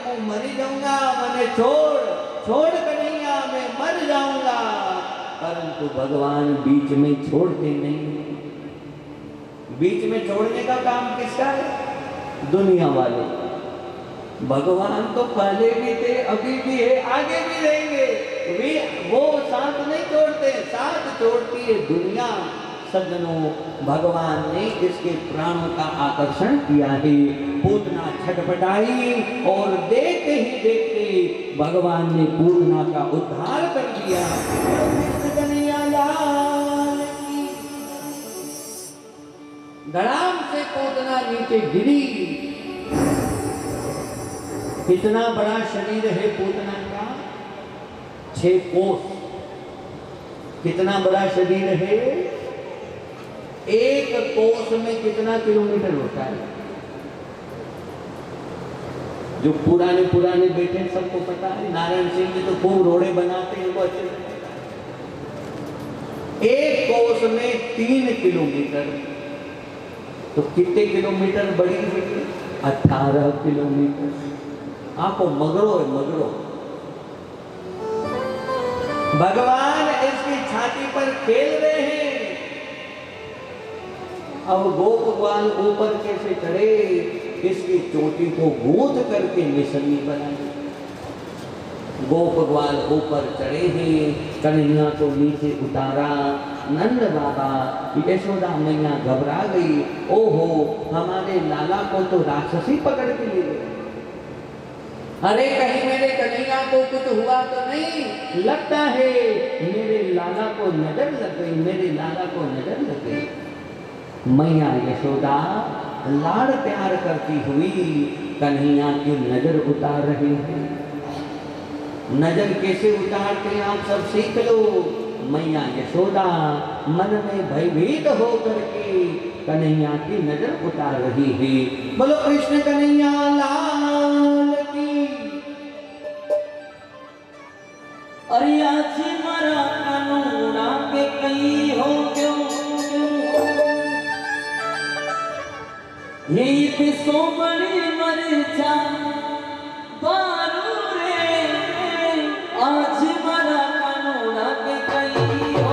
हूँ मरी जाऊंगा, मैंने छोड़ कन्हैया मैं मर जाऊंगा। परंतु भगवान बीच में छोड़ते नहीं। बीच में छोड़ने का काम किसका है? दुनिया वाले। भगवान तो पहले भी थे, अभी भी है, आगे भी रहेंगे। वे वो साथ नहीं छोड़ते, साथ छोड़ती है दुनिया। सज्जनों, भगवान ने इसके प्राणों का आकर्षण किया है। पूतना छटपटाई और देखते ही देखते भगवान ने पूतना का उद्धार कर दिया। धड़ाम से पूतना नीचे गिरी। कितना बड़ा शरीर है पूतना का? 6 कोस। कितना बड़ा शरीर है? 1 कोस में कितना किलोमीटर होता है? जो पुराने बेटे सबको पता है। नारायण सिंह जी तो खूब रोड़े बनाते हैं, वो अच्छे से पता है। 1 कोस में 3 किलोमीटर। तो कितने किलोमीटर बड़ी है? 18 किलोमीटर। आपको मगरो है, मगरो। भगवान इसकी छाती पर खेल रहे हैं। अब गोपवाल ऊपर कैसे चढ़े? इसकी चोटी को गूंथ करके निशानी बनाई। गोपवाल ऊपर चढ़े हैं, कन्हैया को नीचे उतारा। नंद बाबा, यशोदा मैया घबरा गई। ओहो, हमारे लाला को तो राक्षसी पकड़ के ले गए। अरे कहीं मेरे कन्हैया को कुछ हुआ तो नहीं? लगता है मेरे लाला को नजर लग गई, मेरे लाला को नजर लग गई। मैया यशोदा लाड़ प्यार करती हुई कन्हैया की नजर उतार रही है। नजर कैसे उतारते हैं आप सब सीख लो। मैया यशोदा मन में भयभीत होकर के कन्हैया की नजर उतार रही है। बोलो कृष्ण कन्हैया लाल की। अरे आज मरा कानूना के कई हो क्यों ये पिसो बड़ी मर जा बारू रे। आज मरा कानूना के कई हो।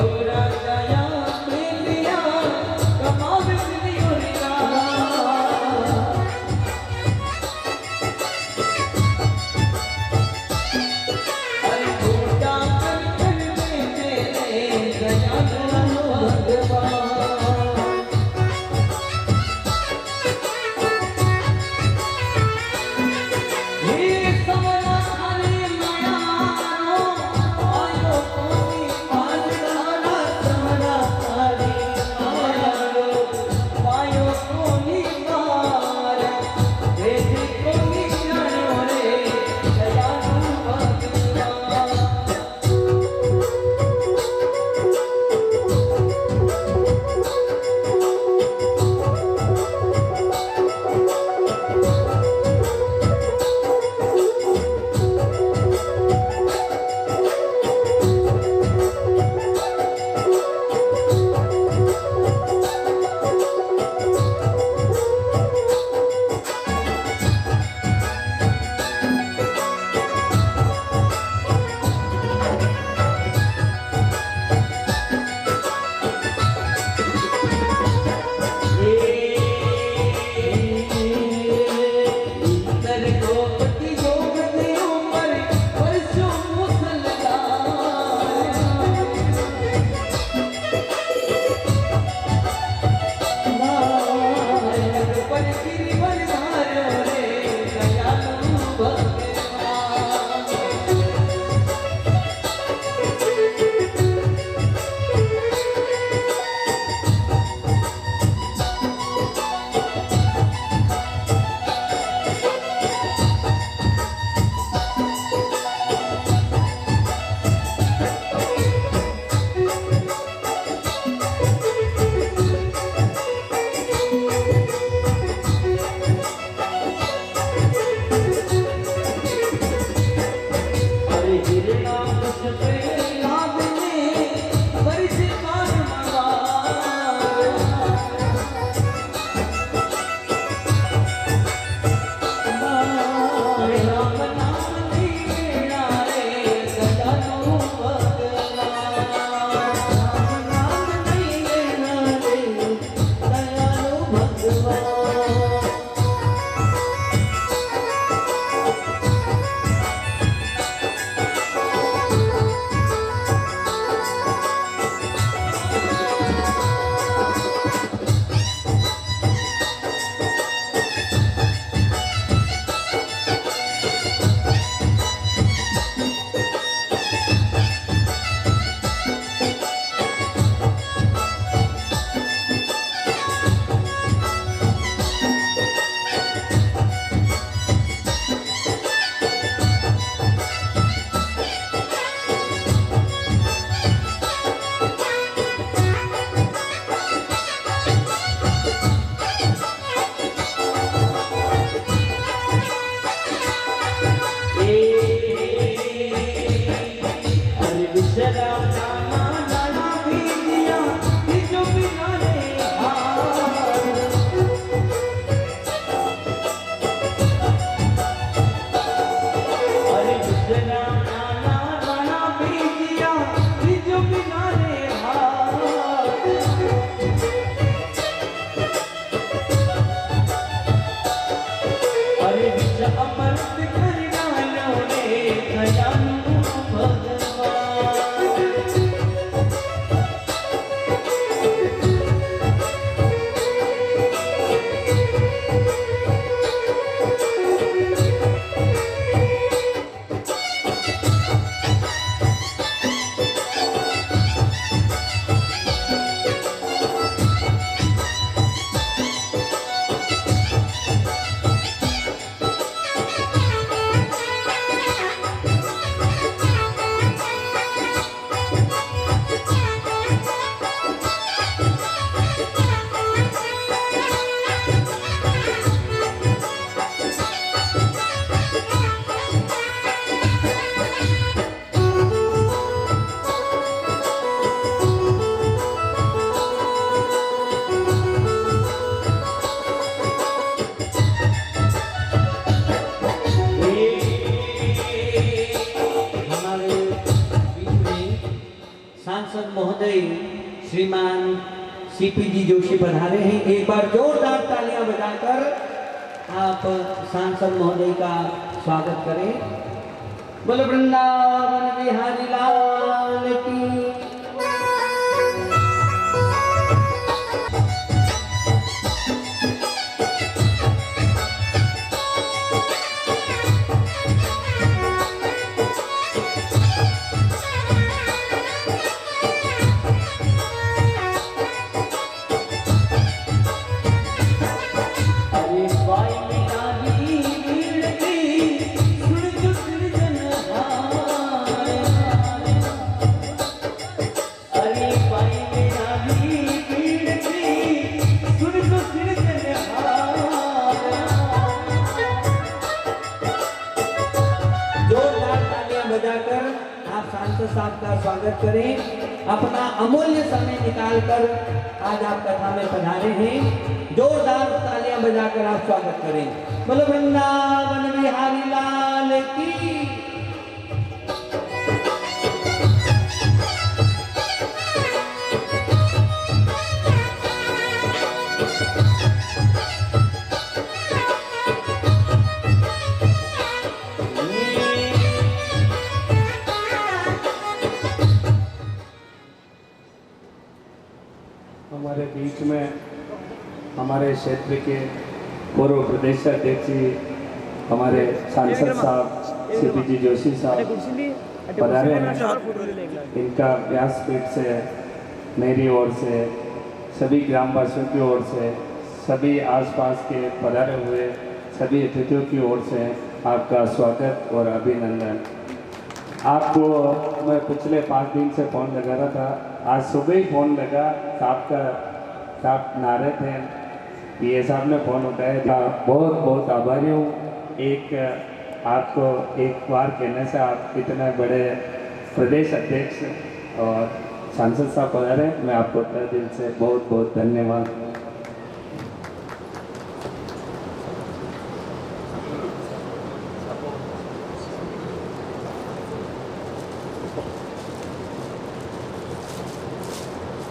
गौरा दया प्रेमिया कमावे दियो रा अरे छोटा कर में तेरे दयालु भगवान अमृत करना रे दयालु भगवान सांसद महोदय श्रीमान सीपीजी जोशी पधारे हैं। एक बार जोरदार तालियां बजाकर आप सांसद महोदय का स्वागत करें। बोलो वृंदावन बिहारी लाल की। बजाकर आप सांसद साहब का स्वागत करें। अपना अमूल्य समय निकालकर आज आप कथा में पधारे हैं। जोरदार तालियां बजाकर आप स्वागत करें। बोलो वृंदावन बिहारी लाल की। हमारे बीच में हमारे क्षेत्र के पूर्व प्रदेश अध्यक्ष जी हमारे सांसद साहब सीपीजी जोशी साहब पधारे हैं। इनका व्यासपीठ से मेरी ओर से सभी ग्रामवासियों की ओर से सभी आसपास के पधारे हुए सभी अतिथियों की ओर से आपका स्वागत और अभिनंदन। आपको मैं पिछले 5 दिन से फ़ोन लगा रहा था। आज सुबह ही फ़ोन लगा, साहब नारे थे, पीए साहब ने फ़ोन उठाया था। बहुत बहुत आभारी हूँ। एक आपको एक बार कहने से आप इतने बड़े प्रदेश अध्यक्ष और सांसद साहब पधारे, मैं आपको तहे दिल से बहुत बहुत धन्यवाद।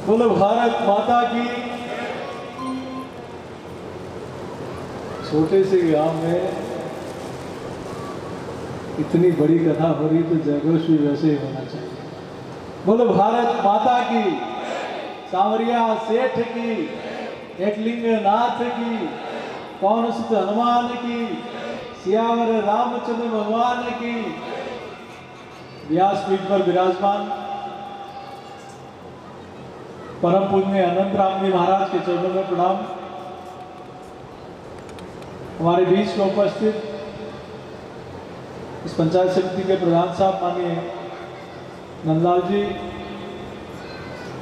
बोलो भारत माता की। छोटे से गांव में इतनी बड़ी कथा हो रही तो जयघोष भी वैसे ही होना चाहिए। बोलो भारत माता की। सांवरिया सेठ की, एकलिंग नाथ की, पवन सुत हनुमान की, सियावर रामचंद्र भगवान की। व्यासपीठ पर विराजमान परम पूज्य अनंत राम जी महाराज के चरणों में प्रणाम। हमारे बीच में उपस्थित इस पंचायत समिति के प्रधान साहब माननीय नंदलाल जी,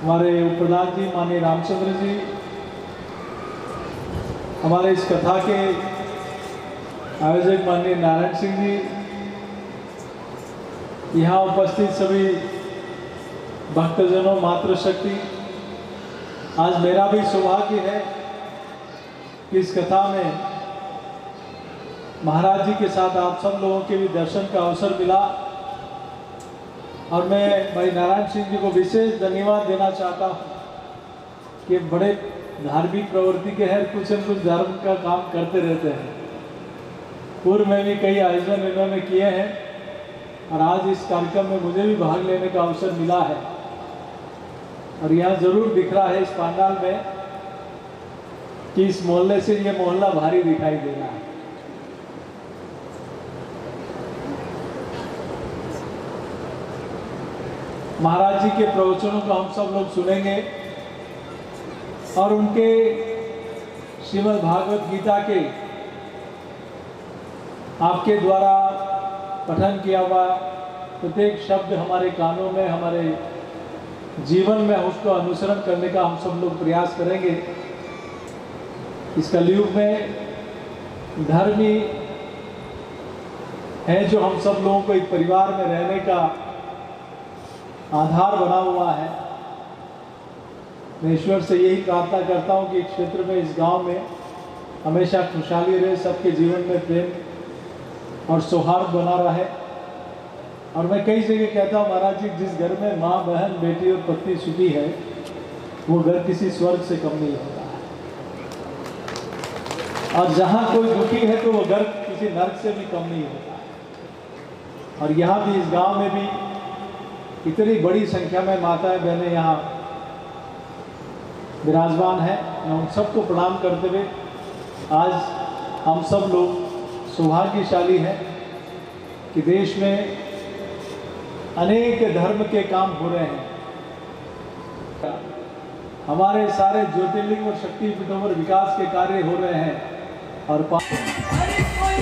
हमारे उप प्रधान जी माननीय रामचंद्र जी, हमारे इस कथा के आयोजक माननीय नारायण सिंह जी, यहाँ उपस्थित सभी भक्तजनों, मातृशक्ति। आज मेरा भी सौभाग्य है कि इस कथा में महाराज जी के साथ आप सब लोगों के भी दर्शन का अवसर मिला और मैं भाई नारायण सिंह जी को विशेष धन्यवाद देना चाहता हूँ कि बड़े धार्मिक प्रवृत्ति के हैं, कुछ न कुछ धर्म का काम करते रहते हैं। पूर्व में भी कई आयोजन इन्होंने किए हैं और आज इस कार्यक्रम में मुझे भी भाग लेने का अवसर मिला है और यहाँ जरूर दिख रहा है इस पंडाल में कि इस मोहल्ले से ये मोहल्ला भारी दिखाई दे रहा है। महाराज जी के प्रवचनों को हम सब लोग सुनेंगे और उनके श्रीमद् भागवत गीता के आपके द्वारा पठन किया हुआ प्रत्येक शब्द हमारे कानों में, हमारे जीवन में उसको अनुसरण करने का हम सब लोग प्रयास करेंगे। इस कलयुग में धर्म ही है जो हम सब लोगों को एक परिवार में रहने का आधार बना हुआ है। मैं ईश्वर से यही प्रार्थना करता हूँ कि इस क्षेत्र में, इस गांव में हमेशा खुशहाली रहे, सबके जीवन में प्रेम और सौहार्द बना रहे। और मैं कई जगह कहता हूँ महाराज जी, जिस घर में माँ, बहन, बेटी और पत्नी सुखी है, वो घर किसी स्वर्ग से कम नहीं होता है। और जहाँ कोई दुखी है तो वो घर किसी नर्क से भी कम नहीं होता है। और यहाँ भी, इस गांव में भी इतनी बड़ी संख्या में माताएं बहनें यहाँ विराजमान है। मैं उन सबको प्रणाम करते हुए, आज हम सब लोग सौभाग्यशाली हैं कि देश में अनेक धर्म के काम हो रहे हैं। हमारे सारे ज्योतिर्लिंग और शक्तिपीठों पर विकास के कार्य हो रहे हैं। और अरे कोई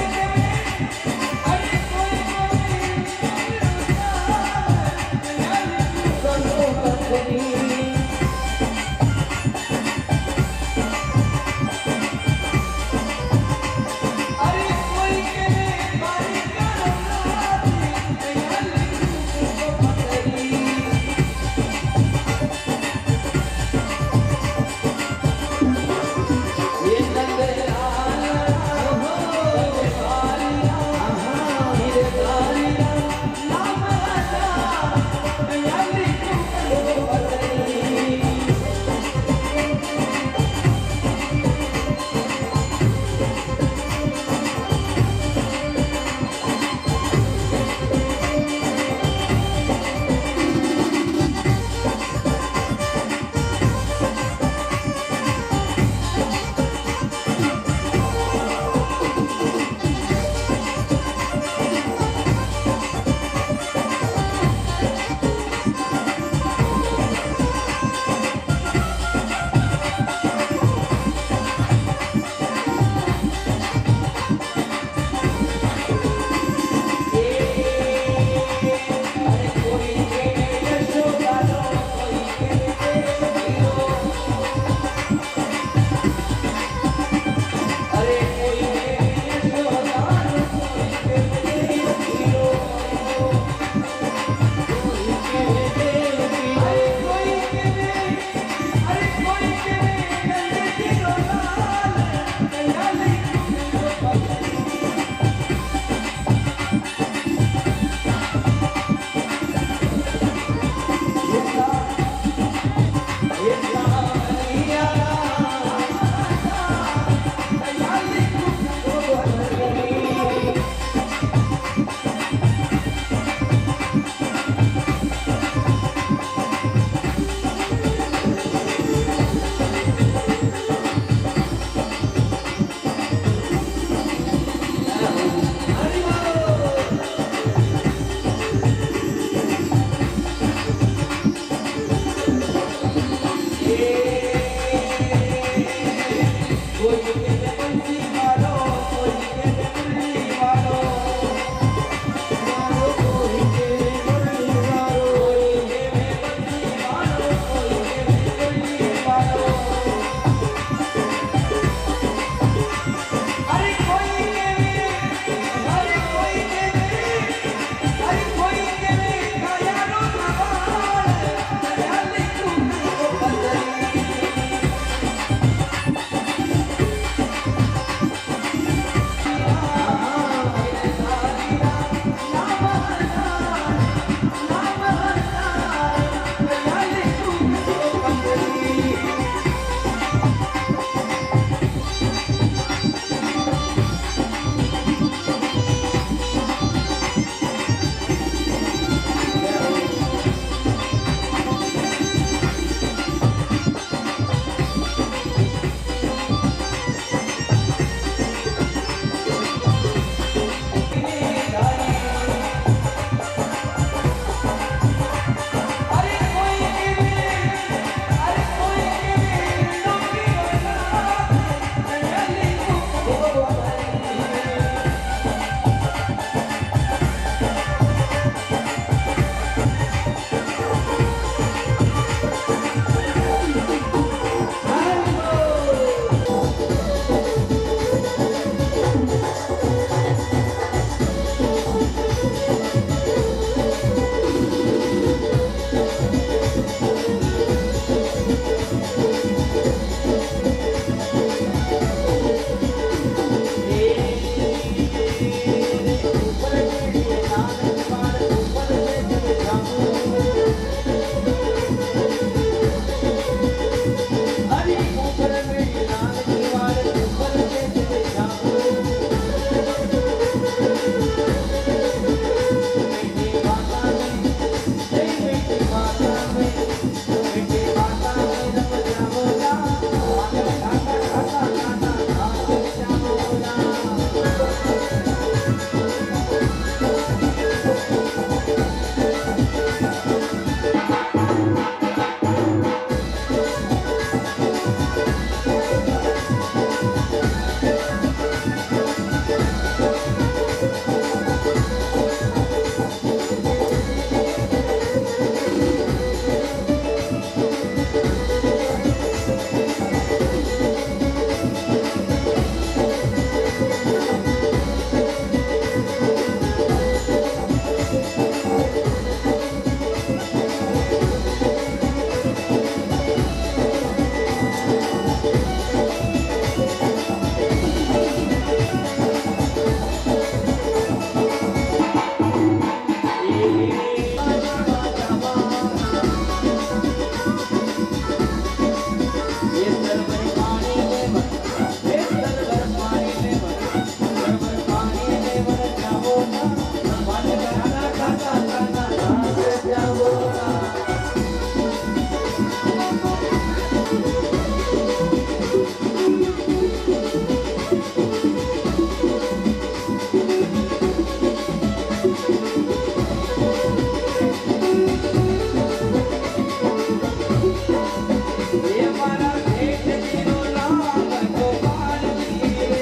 ये मारा देख जीरो नाम गोपाल जी रे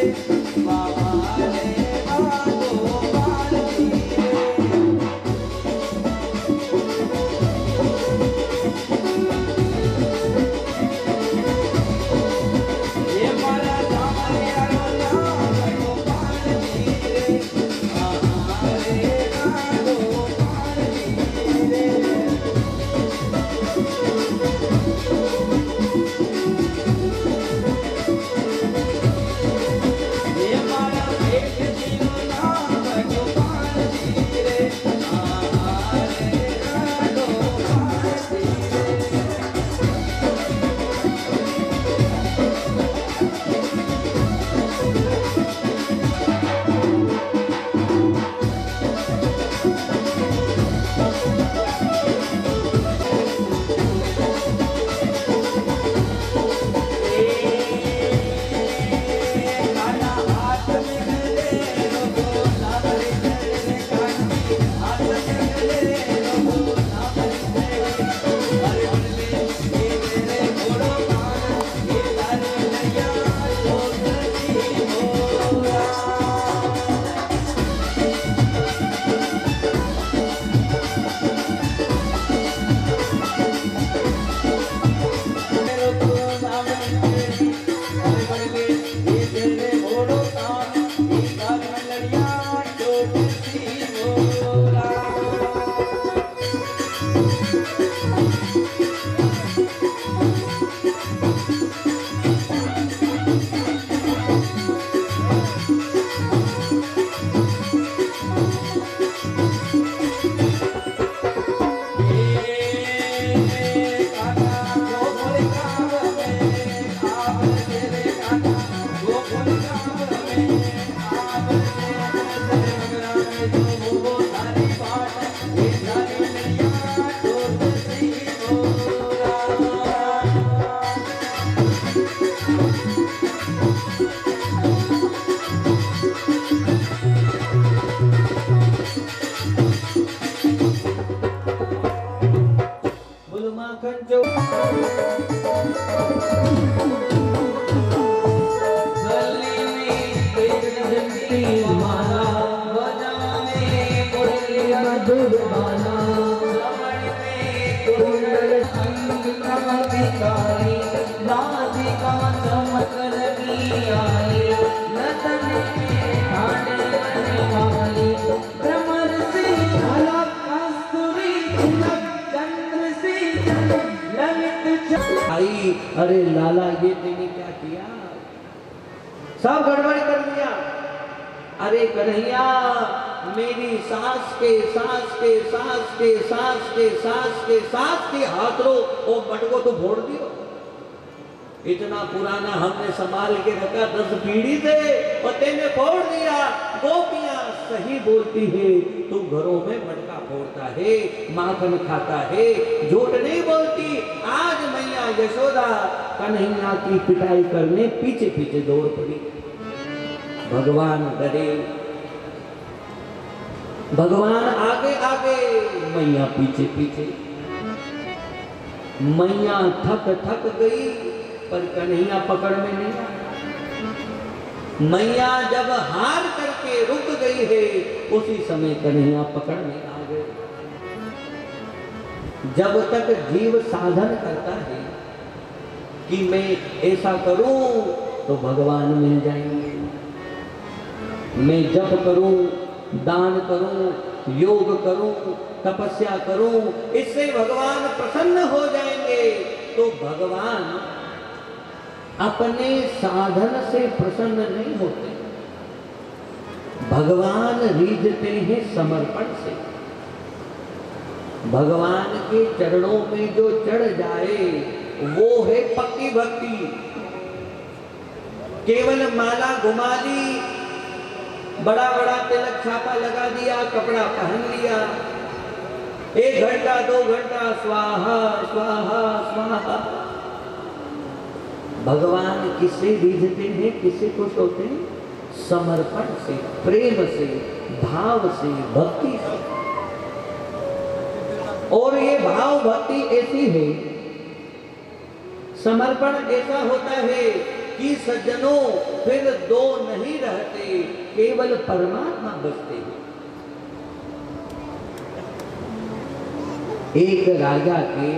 बाबा रे गोपाल जी रे ये मारा धामरिया नाम गोपाल जी रे बाबा रे गोपाल जी रे ये मारा देख जीरो नाम गोपाल जी रे बाबा रे गोपाल जी रे काना हाथ में ले लो सावरी तेरे काना हाथ में ले लो सावरी तेरे अरे बोले ये मेरे घोड़ो कान ये तारे नैया छोड़ती मोरा मेरो तो सावरी तेरी अरे बोले ये तेरे घोड़ो कान ये तारे नैया छोड़ती मोरा काना गोकुल गाँव में आप तेरे काना गोकुल गाँव में आप तेरे जो वो सारी बात ये सारी नैया छोड़ती मोरा बोलो माखन जो गली में एक जंती माला बजाने मुरली मधुर माला रमण में कुंडल अंगिका भिखारी राधिका चमक लगी आई नतन में ठाणे वाली भ्रमर से झलक कस्तूरी झलक चंद्र से झलक ललित आई अरे लाला ये तेने क्या किया सब गड़बड़ कर दिया अरे कन्हैया मेरी सास के सास के सास के सास के सास के सास के हाथ रो ओ बटको तो फोड़ दियो इतना पुराना हमने संभाल के रखा 10 पीढ़ी से और तेने फोड़ दिया गोपियां सही बोलती है तू घरों में मटका फोड़ता है माखन खाता है झूठ नहीं बोलती आज मैया यशोदा कन्हैया की पिटाई करने पीछे पीछे दौड़ पड़ी भगवान डरे भगवान आगे आगे मैया पीछे पीछे मैया थक थक गई पर कन्हैया पकड़ में नहीं आया मैया जब हार करके रुक गई है उसी समय कन्हैया पकड़ में आ गए जब तक जीव साधन करता है कि मैं ऐसा करूं तो भगवान मिल जाएंगे मैं जप करूं दान करूं योग करूं तपस्या करूं इससे भगवान प्रसन्न हो जाएंगे तो भगवान अपने साधन से प्रसन्न नहीं होते भगवान रीझते हैं समर्पण से भगवान के चरणों में जो चढ़ जाए वो है पक्की भक्ति केवल माला घुमा ली बड़ा बड़ा तिलक छापा लगा दिया कपड़ा पहन लिया 1 घंटा 2 घंटा स्वाहा स्वाहा स्वाहा भगवान किससे रीझते हैं किससे खुश होते हैं समर्पण से प्रेम से भाव से भक्ति से और ये भाव भक्ति ऐसी है, समर्पण ऐसा होता है कि सज्जनों फिर दो नहीं रहते, केवल परमात्मा बचते हैं। एक राजा के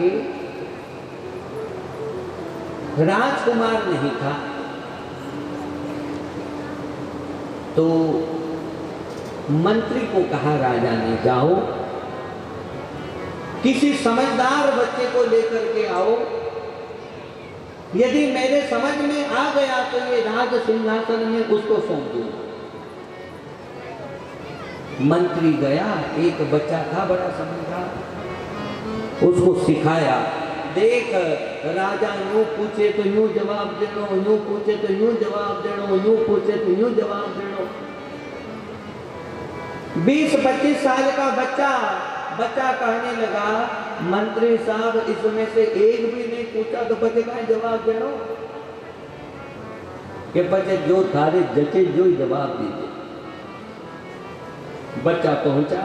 राजकुमार नहीं था, तो मंत्री को कहा राजा ने, जाओ किसी समझदार बच्चे को लेकर के आओ, यदि मेरे समझ में आ गया तो ये राज सिंहासन में उसको सौंप दूंगा। मंत्री गया, एक बच्चा था बड़ा समझदार, उसको सिखाया, देख राजा यूं पूछे तो यूं जवाब देनो, यूं पूछे तो यूं जवाब देनो, यूं पूछे तो यूं जवाब देनो। 20-25 साल का बच्चा कहने लगा, मंत्री साहब इसमें से एक भी नहीं पूछा तो बच्चे का जवाब देनो, कि बच्चे जो थारे जचे जो ही जवाब दीजिए। बच्चा पहुंचा,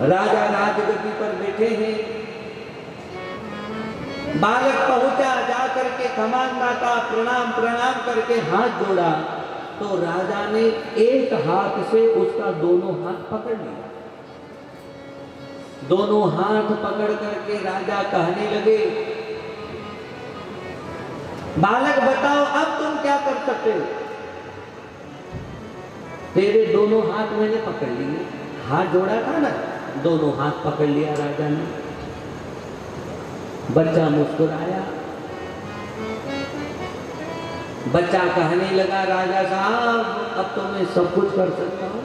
राजा राजगद्दी पर बैठे हैं, बालक पहुंचा, जाकर के कमान माता प्रणाम करके हाथ जोड़ा, तो राजा ने एक हाथ से उसका दोनों हाथ पकड़ लिया। दोनों हाथ पकड़ करके राजा कहने लगे, बालक बताओ अब तुम क्या कर सकते हो? तेरे दोनों हाथ मैंने पकड़ लिए, हाथ जोड़ा था ना, दोनों हाथ पकड़ लिया राजा ने। बच्चा मुस्कुराया, बच्चा कहने लगा, राजा साहब अब तो मैं सब कुछ कर सकता हूं।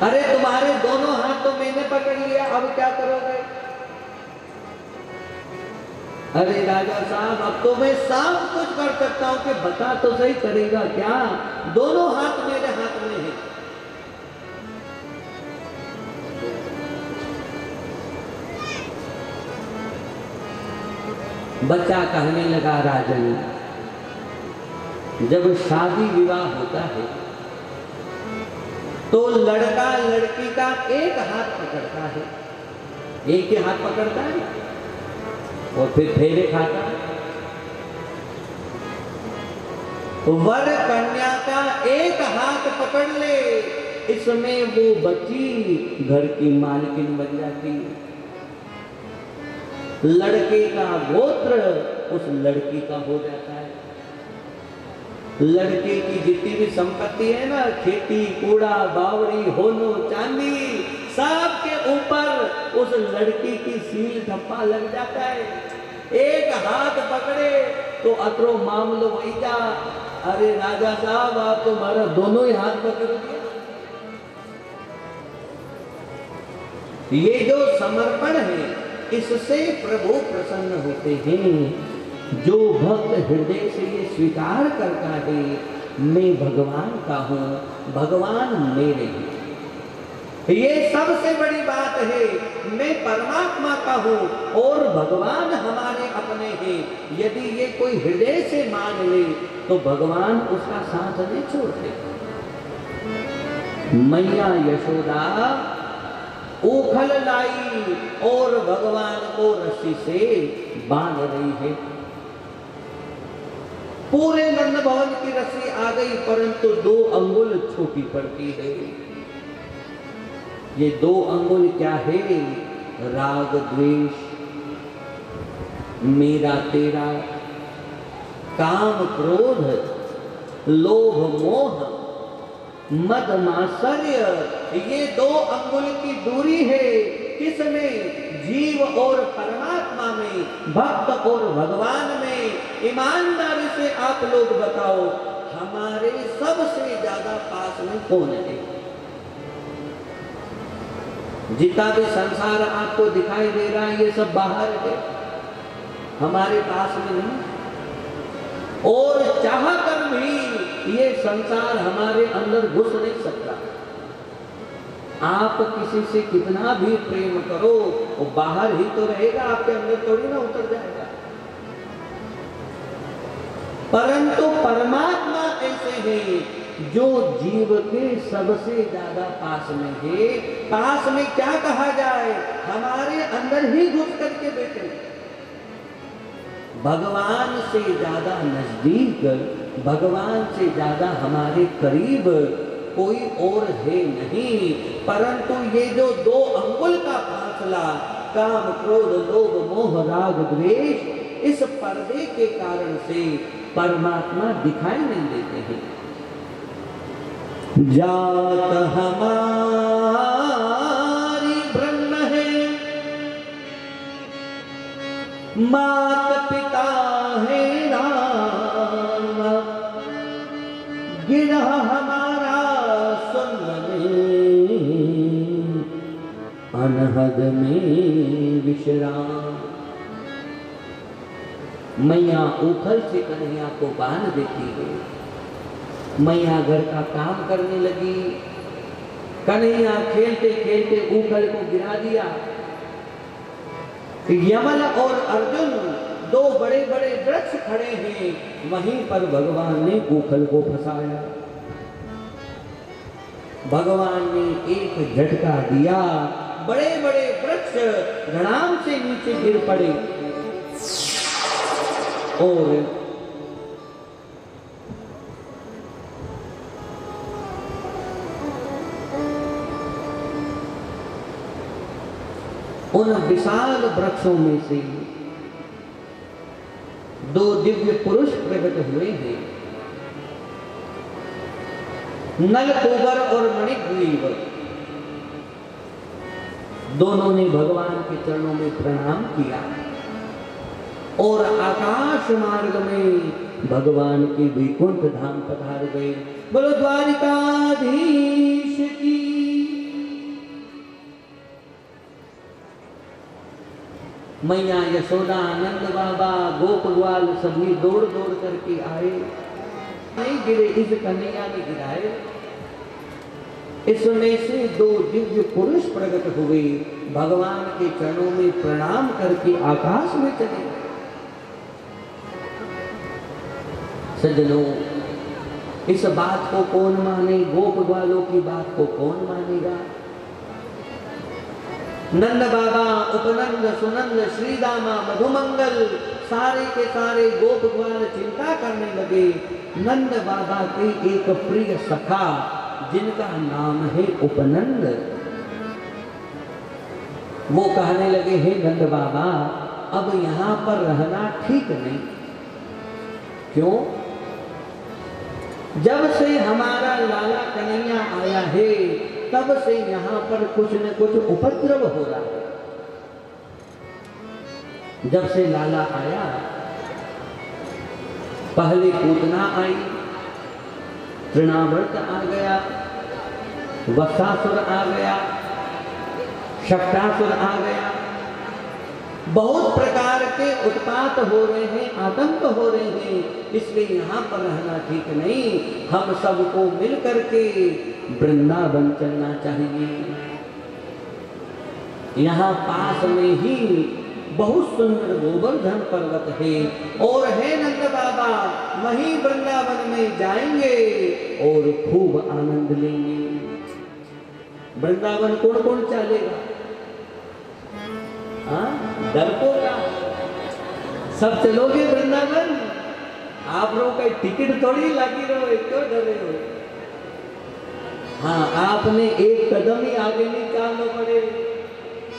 अरे तुम्हारे दोनों हाथ तो मैंने पकड़ लिया, अब क्या करोगे? अरे राजा साहब अब तो मैं सब कुछ कर सकता हूं, कि बता तो सही करेगा क्या? दोनों हाथ मेरे हाथ में है। बच्चा कहने लगा, राजन जब शादी विवाह होता है तो लड़का लड़की का एक हाथ पकड़ता है, एक ही हाथ पकड़ता है और फिर फेरे खाता है। वर कन्या का एक हाथ पकड़ ले, इसमें वो बच्ची घर की मालकिन बन जाती है। लड़के का गोत्र उस लड़की का हो जाता है। लड़के की जितनी भी संपत्ति है ना, खेती कूड़ा बावड़ी होनो चांदी, सब के ऊपर उस लड़की की सील ठप्पा लग जाता है। एक हाथ पकड़े तो अतरो मामलो वही जा, अरे राजा साहब आप तुम्हारा दोनों ही हाथ पकड़ दिया। ये जो समर्पण है, इससे प्रभु प्रसन्न होते हैं। जो भक्त हृदय से ये स्वीकार करता है, मैं भगवान का हूं, भगवान मेरे हैं, ये सबसे बड़ी बात है। मैं परमात्मा का हूं और भगवान हमारे अपने हैं। यदि ये कोई हृदय से मान ले तो भगवान उसका साथ नहीं छोड़ते। मैया यशोदा उखल लाई और भगवान को रस्सी से बांध रही है। पूरे नंद भवन की रस्सी आ गई, परंतु 2 अंगुल छोटी पड़ती है। ये 2 अंगुल क्या है? राग द्वेष, मेरा तेरा, काम क्रोध, लोभ मोह, मद मात्सर्य, ये 2 अंगुल की दूरी है। किसमें? जीव और परमात्मा में, भक्त और भगवान में। ईमानदारी से आप लोग बताओ, हमारे सबसे ज्यादा पास में कौन है? जितना भी संसार आपको दिखाई दे रहा है, ये सब बाहर है, हमारे पास में नहीं। और चाहकर भी ये संसार हमारे अंदर घुस नहीं सकता। आप किसी से कितना भी प्रेम करो, वो बाहर ही तो रहेगा, आपके अंदर थोड़ी ना उतर जाएगा। परंतु परमात्मा ऐसे है जो जीव के सबसे ज्यादा पास में है। पास में क्या कहा जाए, हमारे अंदर ही घुस करके बैठे, भगवान से ज्यादा नजदीक, भगवान से ज्यादा हमारे करीब कोई और है नहीं। परंतु ये जो 2 अंगुल का फासला, काम क्रोध लोभ मोह राग द्वेष, इस पर्दे के कारण से परमात्मा दिखाई नहीं देते हैं। जात हमारी ब्रह्म है, मात पिता है राम, गिरह हमारा सुन में, अनहद में विश्राम। मैया उखल से कन्हैया को बांध देती है। मैया घर का काम करने लगी, कन्हैया खेलते खेलते उखल को गिरा दिया। यमल और अर्जुन 2 बड़े बड़े वृक्ष खड़े हैं, वहीं पर भगवान ने उखल को फंसाया। भगवान ने एक झटका दिया, बड़े बड़े वृक्ष धड़ाम से नीचे गिर पड़े और उन विशाल वृक्षों में से 2 दिव्य पुरुष प्रकट हुए हैं, नलकूबर और मणिग्रीव। दोनों ने भगवान के चरणों में प्रणाम किया और आकाश मार्ग में भगवान के वैकुंठ धाम पधार गए। बोलो द्वारिकाधीश की। मैया यशोदा, नंद बाबा, गोप ग्वाल सभी दौड़ दौड़ करके आए। नहीं गिरे, इस कन्हैया ने गिराए। इसमें से 2 दिव्य पुरुष प्रकट हुए, भगवान के चरणों में प्रणाम करके आकाश में चले गए। सज्जनों, इस बात को कौन माने, गोप ग्वालों की बात को कौन मानेगा। नंद बाबा, उपनंद, सुनंद, श्रीदामा, मधुमंगल, सारे के सारे गोप ग्वाल चिंता करने लगे। नंद बाबा के एक प्रिय सखा जिनका नाम है उपनंद, वो कहने लगे, हे नंद बाबा, अब यहां पर रहना ठीक नहीं। क्यों? जब से हमारा लाला कन्हैया आया है, तब से यहाँ पर कुछ न कुछ उपद्रव हो रहा है। जब से लाला आया, पहले पूतना आई, तृणावर्त आ गया, वत्सासुर आ गया, शक्तासुर आ गया। बहुत प्रकार के उत्पात हो रहे हैं, आतंक हो रहे हैं, इसलिए यहाँ पर रहना ठीक नहीं। हम सबको मिल करके वृंदावन चलना चाहिए। यहाँ पास में ही बहुत सुंदर गोवर्धन पर्वत है और है नंद बाबा, वहीं वृंदावन में जाएंगे और खूब आनंद लेंगे। वृंदावन कौन कौन चलेगा? डरपोक का सब चलोगे वृंदावन? आप लोगों का टिकट थोड़ी लगी रहो, क्यों डर रहे हो? हाँ, आपने एक कदम ही आगे नहीं चलना पड़े,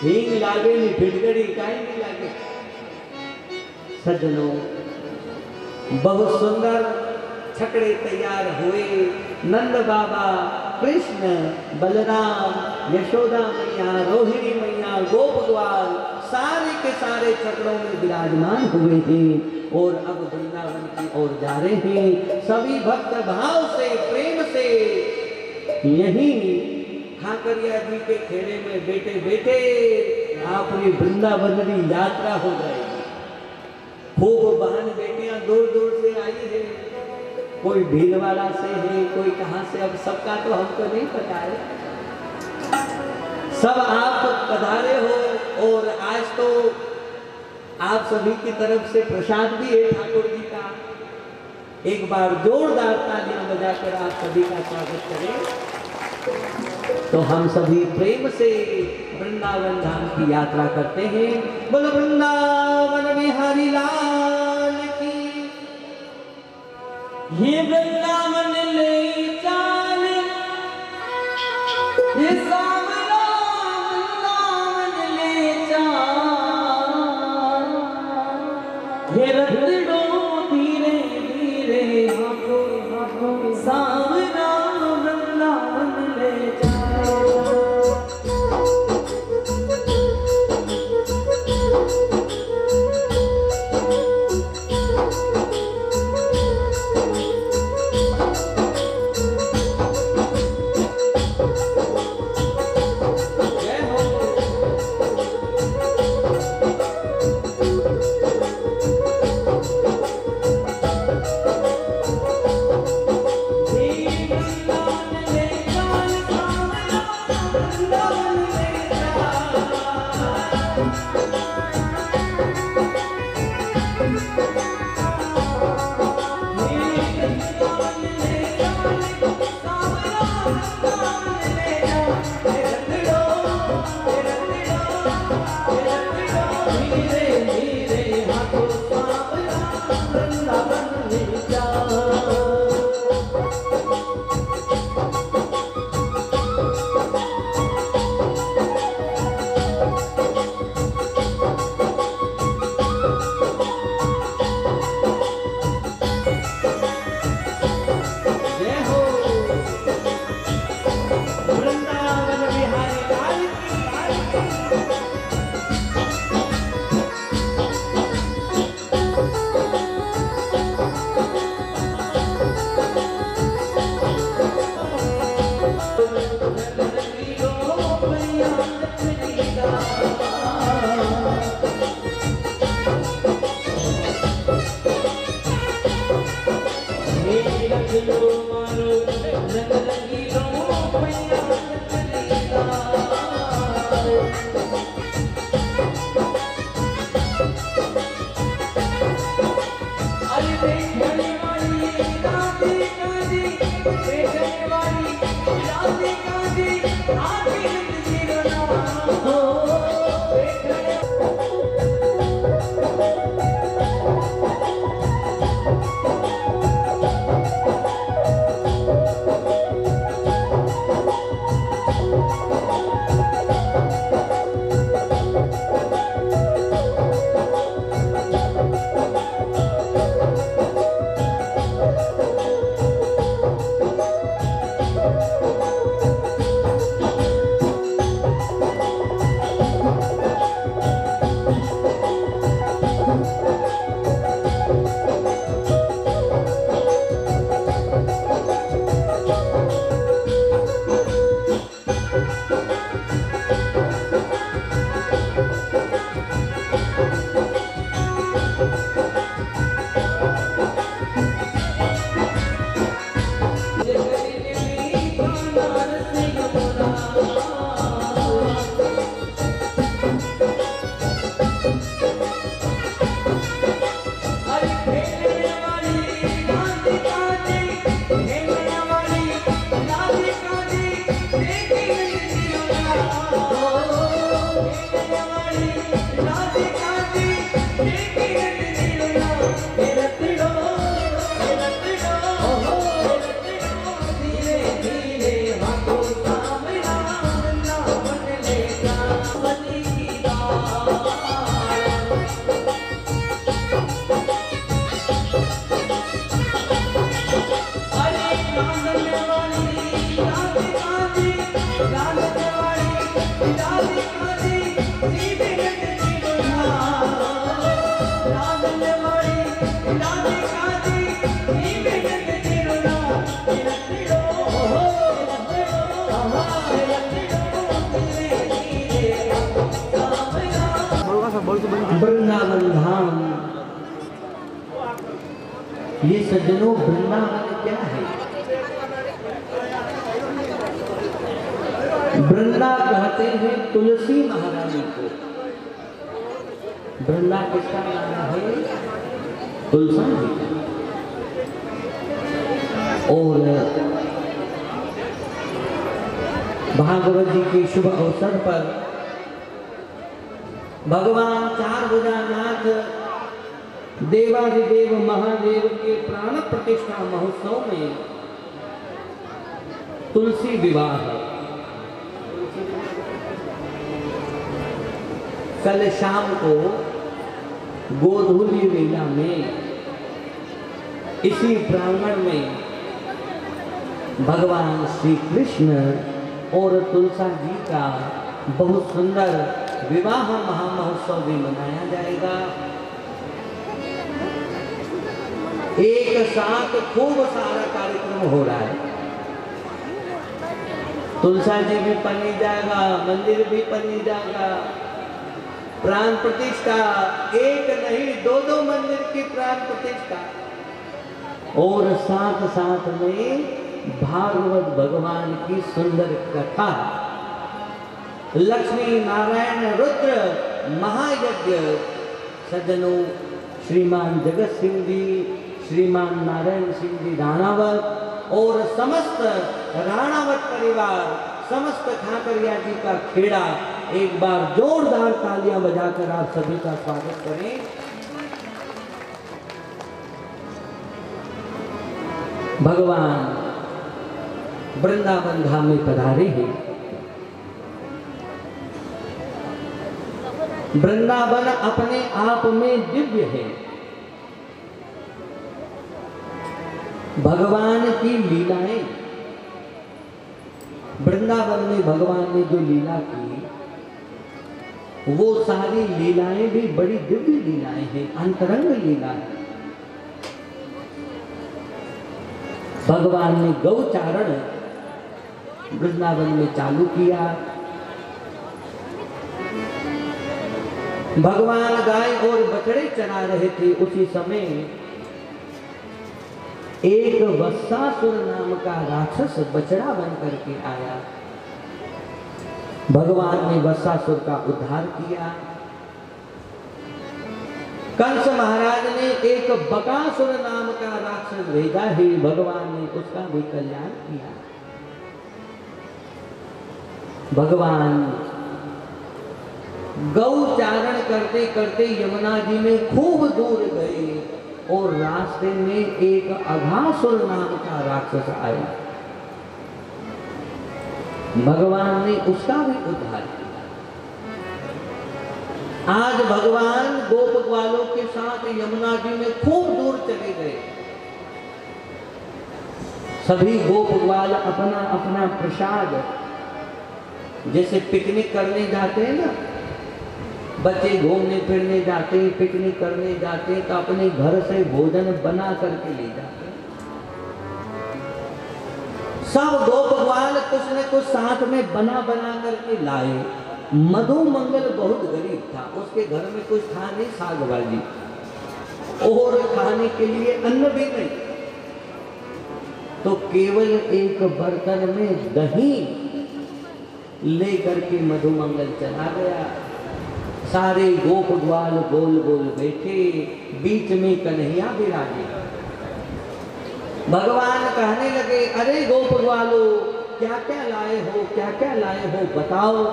हींग लागे नहीं, फिटकड़ी काई नहीं लागे। सज्जनों, बहुत सुंदर छकड़े तैयार हुए। नंद बाबा, कृष्ण, बलराम, यशोदा मैया, रोहिणी मैया, गोप ग्वाल सारे के सारे छकड़ों में विराजमान हुए हैं और अब वृंदावन की ओर जा रहे हैं। सभी भक्त भाव से, प्रेम से यही खाकरिया जी के खेड़े में बैठे बैठे अपनी वृंदावन की यात्रा हो जाएगी। खूब बहन बेटियां दूर दूर से आई है, कोई भीलवाड़ा से है, कोई कहां से, अब सबका तो हमको नहीं पता है। सब आप पधारे हो और आज तो आप सभी की तरफ से प्रसाद भी है ठाकुर जी का। एक बार जोरदार तालियां बजाकर आप सभी का स्वागत करें। तो हम सभी प्रेम से वृंदावन धाम की यात्रा करते हैं। बोलो वृंदावन बिहारी लाल की। ये वृंदावन ले चाल, ये सावरा वृंदावन ले चाल, ये रतड़ो धीरे धीरे हाथों हाथों सावरा वृंदावन ले वृंदावन धाम। ये सज्जनों वृंदावन क्या है? वृंदा कहते हैं तुलसी महारानी को। वृंदा किसका नाम है? तुलसी। और भागवत जी के शुभ अवसर पर भगवान चार भुजानाथ देवाधिदेव महादेव के प्राण प्रतिष्ठा महोत्सव में तुलसी विवाह है। कल शाम को गोधूली वेला में इसी प्रांगण में भगवान श्री कृष्ण और तुलसा जी का बहुत सुंदर विवाह महामहोत्सव भी मनाया जाएगा। एक साथ खूब सारा कार्यक्रम हो रहा है। तुलसा जी भी पनी जाएगा, मंदिर भी पनी जाएगा, प्राण प्रतिष्ठा, एक नहीं दो मंदिर की प्राण प्रतिष्ठा, और साथ साथ में भागवत भगवान की सुंदर कथा, लक्ष्मी नारायण रुद्र महायज्ञ। सज्जनों, श्रीमान जगत सिंह जी, श्रीमान नारायण सिंह जी राणावत और समस्त राणावत परिवार, समस्त खाकरिया जी का खेड़ा, एक बार जोरदार तालियां बजाकर आप सभी का स्वागत करें। भगवान वृंदावन धाम में पधारे हैं। वृंदावन अपने आप में दिव्य है। भगवान की लीलाएं, वृंदावन में भगवान ने जो लीला की, वो सारी लीलाएं भी बड़ी दिव्य लीलाएं हैं, अंतरंग लीला है। भगवान ने गौचारण वृंदावन में चालू किया। भगवान गाय और बछड़े चरा रहे थे, उसी समय एक वत्सासुर नाम का राक्षस बछड़ा बन करके आया। भगवान ने वत्सासुर का उद्धार किया। कंस महाराज ने एक बकासुर नाम का राक्षस भेजा है, भगवान ने उसका भी कल्याण किया। भगवान गौचारण करते करते यमुना जी में खूब दूर गए और रास्ते में एक अघासुर नाम का राक्षस आया। भगवान ने उसका भी उद्धार किया। आज भगवान गोप ग्वालों के साथ यमुना जी में खूब दूर चले गए। सभी गोप ग्वाल अपना अपना प्रसाद, जैसे पिकनिक करने जाते हैं ना, बच्चे घूमने फिरने जाते हैं, पिकनिक करने जाते हैं, तो अपने घर से भोजन बना करके ले जाते हैं। सब गोप ग्वाल कुछ न कुछ साथ में बना बना करके लाए। मधु मंगल बहुत गरीब था, उसके घर में कुछ था नहीं, साग भाजी और खाने के लिए अन्न भी नहीं, तो केवल एक बर्तन में दही लेकर के मधु मंगल चला गया। सारे गोप ग्वाल गोल गोल बैठे, बीच में कन्हैया विराजे। भगवान कहने लगे, अरे गोप ग्वालो, क्या क्या लाए हो, क्या क्या लाए हो, बताओ।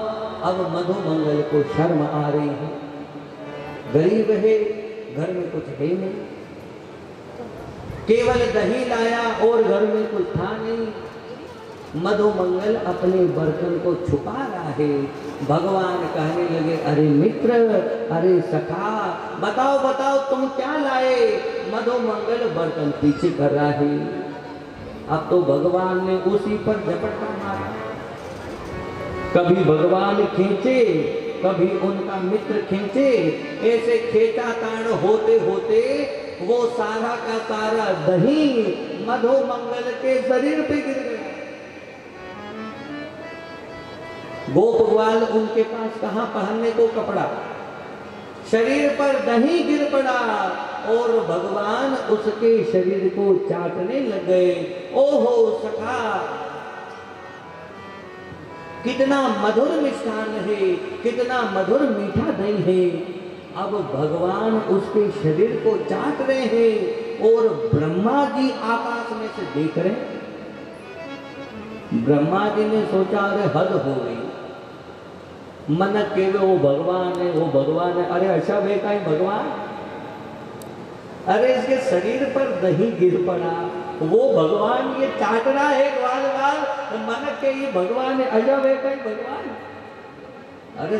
अब मधु मंगल को शर्म आ रही है, गरीब है, घर में कुछ है नहीं, केवल दही लाया और घर में कुछ था नहीं। मधु मंगल अपने बर्तन को छुपा रहा है। भगवान कहने लगे, अरे मित्र, अरे सखा, बताओ बताओ तुम क्या लाए। मधु मंगल बर्तन पीछे कर रहा है। अब तो भगवान ने उसी पर झपट्टा मारा। कभी भगवान खींचे, कभी उनका मित्र खींचे, ऐसे खेचा ताण होते होते वो सारा का सारा दही मधु मंगल के शरीर पे गिर गया। गोप ग्वाल उनके पास कहां पहनने को कपड़ा, शरीर पर दही गिर पड़ा और भगवान उसके शरीर को चाटने लग गए। ओहो सखा, कितना मधुर मिष्ठान है, कितना मधुर मीठा दही है। अब भगवान उसके शरीर को चाट रहे हैं। और ब्रह्मा जी आकाश में से देख रहे। ब्रह्मा जी ने सोचा अरे हद हो गई, मन के वो भगवान है, वो भगवान है। अरे अच्छा वे का ही भगवान, अरे इसके शरीर पर दही गिर पड़ा, वो भगवान ये चाट रहा है ग्वाल ग्वाल, मन के ये भगवान है, अजब है का ही भगवान। अरे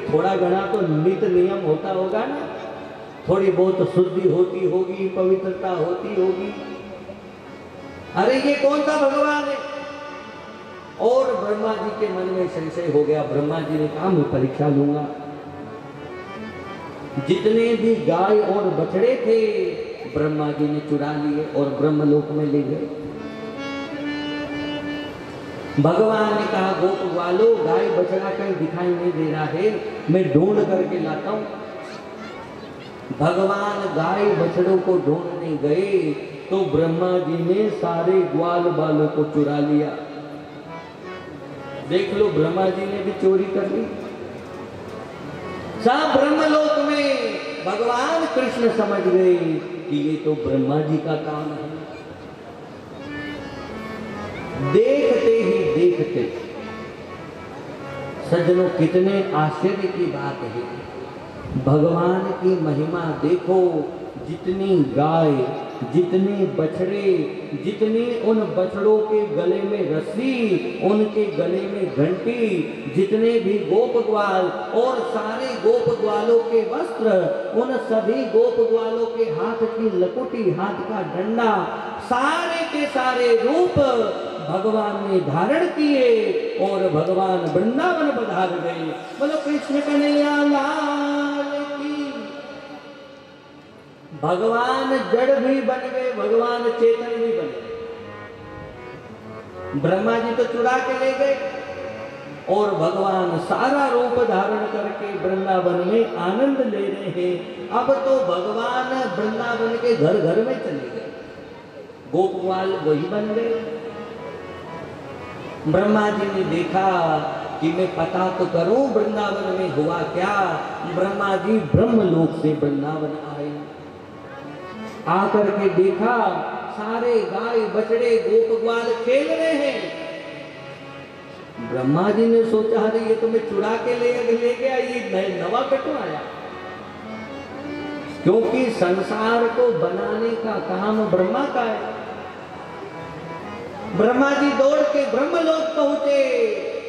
थोड़ा घना तो नित नियम होता होगा ना, थोड़ी बहुत शुद्धि होती होगी, पवित्रता होती होगी। अरे ये कौन सा भगवान है? और ब्रह्मा जी के मन में संशय हो गया। ब्रह्मा जी ने कहा मैं परीक्षा लूंगा। जितने भी गाय और बछड़े थे ब्रह्मा जी ने चुरा लिए और ब्रह्मलोक में ले गए। भगवान ने कहा गोप वालों, गाय बछड़ा कहीं दिखाई नहीं दे रहा है, मैं ढूंढ करके लाता हूं। भगवान गाय बछड़ों को ढूंढने गए तो ब्रह्मा जी ने सारे ग्वाल बालों को चुरा लिया। देख लो, ब्रह्मा जी ने भी चोरी कर ली। सब ब्रह्मलोक में भगवान कृष्ण समझ गए कि ये तो ब्रह्मा जी का काम है। देखते ही देखते सज्जनों, कितने आश्चर्य की बात है। भगवान की महिमा देखो, जितनी गाय, जितने बछड़े, जितने उन बछड़ों के गले में रस्सी, उनके गले में घंटी, जितने भी गोप ग्वाल और सारे गोप ग्वालों के वस्त्र, उन सभी गोप ग्वालों के हाथ की लकुटी, हाथ का डंडा, सारे के सारे रूप भगवान ने धारण किए और भगवान वृंदावन पधार गए। बोलो कृष्ण कन्हैया लाल की। भगवान जड़ भी बन गए, भगवान चेतन भी बन गए। ब्रह्मा जी तो चुरा के ले गए और भगवान सारा रूप धारण करके वृंदावन में आनंद ले रहे हैं। अब तो भगवान वृंदावन के घर घर में चले गए, गोपवाल वही बन गए। ब्रह्मा जी ने देखा कि मैं पता तो करूं वृंदावन में हुआ क्या। ब्रह्मा जी ब्रह्मलोक से वृंदावन आए, आकर के देखा सारे गाय बछड़े गोप ग्वाल खेल रहे हैं। ब्रह्मा जी ने सोचा अरे ये तो मैं चुरा के ले गया, ये नवा कटो आया। क्योंकि संसार को बनाने का काम ब्रह्मा का है। ब्रह्मा जी दौड़ के ब्रह्मलोक पहुंचे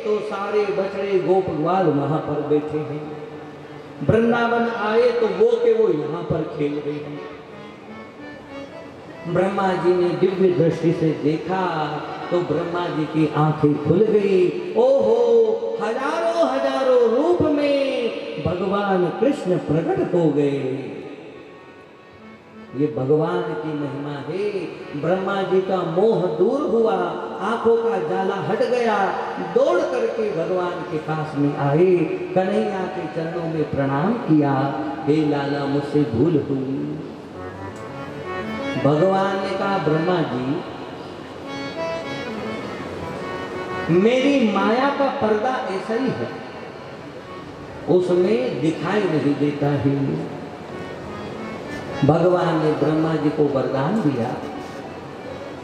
तो सारे बछड़े गोप ग्वाल वहां पर बैठे हैं। वृंदावन आए तो वो के वो यहां पर खेल रहे हैं। ब्रह्मा जी ने दिव्य दृष्टि से देखा तो ब्रह्मा जी की आंखें खुल गई। ओहो, हजारों हजारों रूप में भगवान कृष्ण प्रकट हो गए। ये भगवान की महिमा है। ब्रह्मा जी का मोह दूर हुआ, आंखों का जाला हट गया, दौड़ करके भगवान के पास में आए, कन्हैया के चरणों में प्रणाम किया। हे लाला, मुझसे भूल हुई। भगवान ने कहा ब्रह्मा जी, मेरी माया का पर्दा ऐसा ही है, उसमें दिखाई नहीं देता है। भगवान ने ब्रह्मा जी को वरदान दिया,